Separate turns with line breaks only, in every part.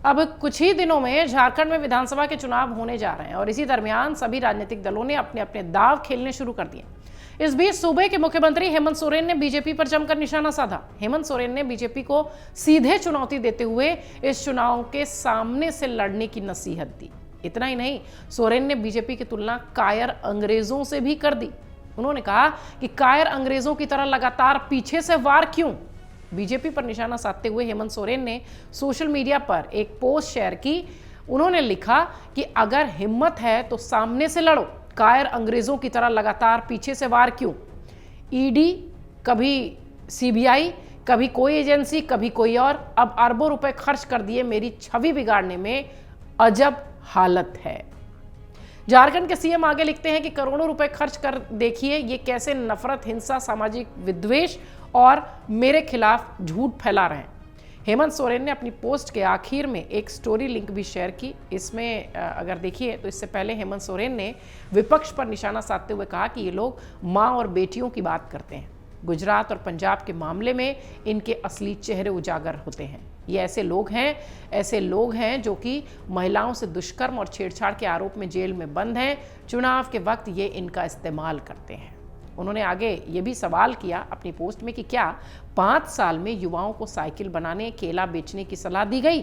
अब कुछ ही दिनों में झारखंड में विधानसभा के चुनाव होने जा रहे हैं और इसी दरमियान सभी राजनीतिक दलों ने अपने अपने दांव खेलने शुरू कर दिए। इस बीच सूबे के मुख्यमंत्री हेमंत सोरेन ने बीजेपी पर जमकर निशाना साधा। हेमंत सोरेन ने बीजेपी को सीधे चुनौती देते हुए इस चुनाव के सामने से लड़ने की नसीहत दी। इतना ही नहीं, सोरेन ने बीजेपी की तुलना कायर अंग्रेजों से भी कर दी। उन्होंने कहा कि कायर अंग्रेजों की तरह लगातार पीछे से वार क्यों। बीजेपी पर निशाना साधते हुए हेमंत सोरेन ने सोशल मीडिया पर एक पोस्ट शेयर की। उन्होंने लिखा कि अगर हिम्मत है तो सामने से लड़ो, कायर अंग्रेजों की तरह लगातार पीछे से वार क्यों। ईडी, कभी सीबीआई, कभी कोई एजेंसी, कभी कोई और, अब अरबों रुपए खर्च कर दिए मेरी छवि बिगाड़ने में, अजब हालत है। झारखंड के सीएम आगे लिखते हैं कि करोड़ों रुपए खर्च कर देखिए ये कैसे नफरत, हिंसा, सामाजिक विद्वेष और मेरे खिलाफ झूठ फैला रहे हैं। हेमंत सोरेन ने अपनी पोस्ट के आखिर में एक स्टोरी लिंक भी शेयर की। इसमें अगर देखिए तो इससे पहले हेमंत सोरेन ने विपक्ष पर निशाना साधते हुए कहा कि ये लोग माँ और बेटियों की बात करते हैं। गुजरात और पंजाब के मामले में इनके असली चेहरे उजागर होते हैं। ये ऐसे लोग हैं जो कि महिलाओं से दुष्कर्म और छेड़छाड़ के आरोप में जेल में बंद हैं। चुनाव के वक्त ये इनका इस्तेमाल करते हैं। उन्होंने आगे ये भी सवाल किया अपनी पोस्ट में कि क्या 5 साल में युवाओं को साइकिल बनाने, केला बेचने की सलाह दी गई?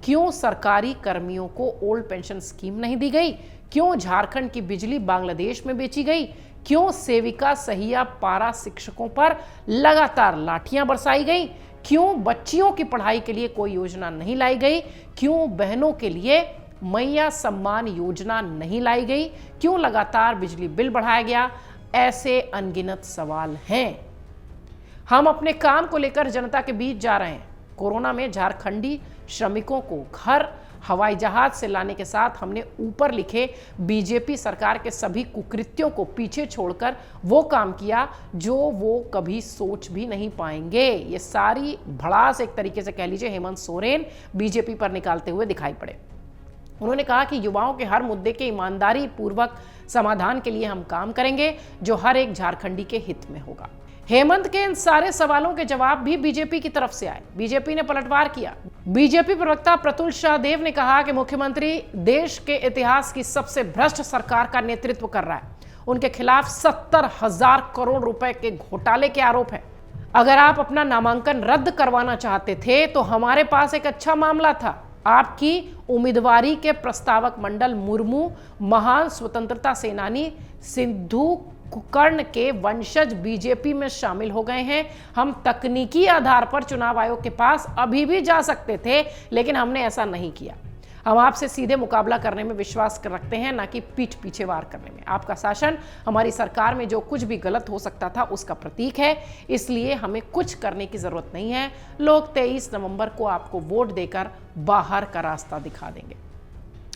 क्यों सरकारी कर्मियों को ओल्ड पेंशन स्कीम नहीं दी गई? क्यों झारखंड की बिजली बांग्लादेश में बेची गई? क्यों सेविका, सहिया, पारा शिक्षकों पर लगातार लाठियां बरसाई गई? क्यों बच्चियों की पढ़ाई के लिए कोई योजना नहीं लाई गई? क्यों बहनों के लिए मैया सम्मान योजना नहीं लाई गई? क्यों लगातार बिजली बिल बढ़ाया गया? ऐसे अनगिनत सवाल हैं। हम अपने काम को लेकर जनता के बीच जा रहे हैं। कोरोना में झारखंडी श्रमिकों को घर, हवाई जहाज से लाने के साथ हमने ऊपर लिखे बीजेपी सरकार के सभी कुकृत्यों को पीछे छोड़कर वो काम किया जो वो कभी सोच भी नहीं पाएंगे। ये सारी भड़ास एक तरीके से कह लीजिए हेमंत सोरेन बीजेपी पर निकालते हुए दिखाई पड़े। उन्होंने कहा कि युवाओं के हर मुद्दे के ईमानदारी पूर्वक समाधान के लिए हम काम करेंगे जो हर एक झारखंडी के हित में होगा। हेमंत के इन सारे सवालों के जवाब भी बीजेपी की तरफ से आए। बीजेपी ने पलटवार किया। बीजेपी प्रवक्ता प्रतुल शाहदेव ने कहा कि मुख्यमंत्री देश के इतिहास की सबसे भ्रष्ट सरकार का नेतृत्व कर रहा है। उनके खिलाफ 70,000 करोड़ रुपए के घोटाले के आरोप है। अगर आप अपना नामांकन रद्द करवाना चाहते थे तो हमारे पास एक अच्छा मामला था। आपकी उम्मीदवारी के प्रस्तावक मंडल मुर्मू महान स्वतंत्रता सेनानी सिद्धू कुकर्ण के वंशज बीजेपी में शामिल हो गए हैं। हम तकनीकी आधार पर चुनाव आयोग के पास अभी भी जा सकते थे, लेकिन हमने ऐसा नहीं किया। हम आपसे सीधे मुकाबला करने में विश्वास रखते हैं, ना कि पीठ पीछे वार करने में। आपका शासन हमारी सरकार में जो कुछ भी गलत हो सकता था उसका प्रतीक है, इसलिए हमें कुछ करने की जरूरत नहीं है। लोग 23 नवंबर को आपको वोट देकर बाहर का रास्ता दिखा देंगे।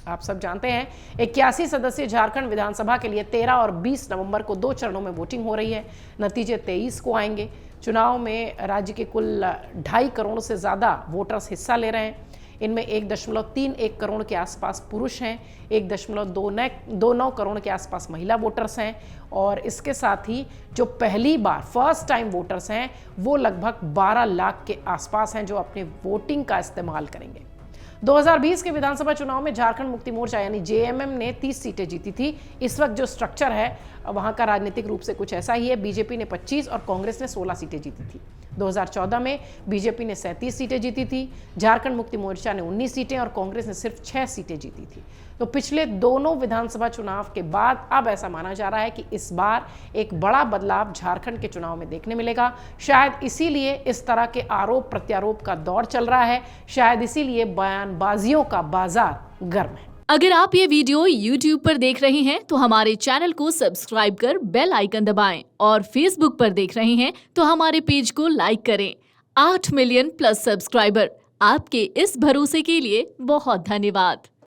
आप सब जानते हैं 81 सदस्यीय झारखंड विधानसभा के लिए 13 और 20 नवंबर को 2 चरणों में वोटिंग हो रही है। नतीजे 23 को आएंगे। चुनाव में राज्य के कुल 2.5 करोड़ से ज़्यादा वोटर्स हिस्सा ले रहे हैं। इनमें 1.31 करोड़ के आसपास पुरुष हैं, 1.29 करोड़ के आसपास महिला वोटर्स हैं और इसके साथ ही जो पहली बार फर्स्ट टाइम वोटर्स हैं वो लगभग 12 लाख के आसपास हैं जो अपने वोटिंग का इस्तेमाल करेंगे। 2020 के विधानसभा चुनाव में झारखंड मुक्ति मोर्चा यानी जेएमएम ने 30 सीटें जीती थी। इस वक्त जो स्ट्रक्चर है वहां का राजनीतिक रूप से कुछ ऐसा ही है। बीजेपी ने 25 और कांग्रेस ने 16 सीटें जीती थी। 2014 में बीजेपी ने 37 सीटें जीती थी, झारखंड मुक्ति मोर्चा ने 19 सीटें और कांग्रेस ने सिर्फ 6 सीटें जीती थी। तो पिछले दोनों विधानसभा चुनाव के बाद अब ऐसा माना जा रहा है कि इस बार एक बड़ा बदलाव झारखंड के चुनाव में देखने मिलेगा। शायद इसीलिए इस तरह के आरोप प्रत्यारोप का दौर चल रहा है। शायद इसीलिए बयानबाजियों का बाजार गर्म है।
अगर आप ये वीडियो YouTube पर देख रहे हैं तो हमारे चैनल को सब्सक्राइब कर बेल आइकन दबाएं और Facebook पर देख रहे हैं तो हमारे पेज को लाइक करें। 8 मिलियन प्लस सब्सक्राइबर, आपके इस भरोसे के लिए बहुत धन्यवाद।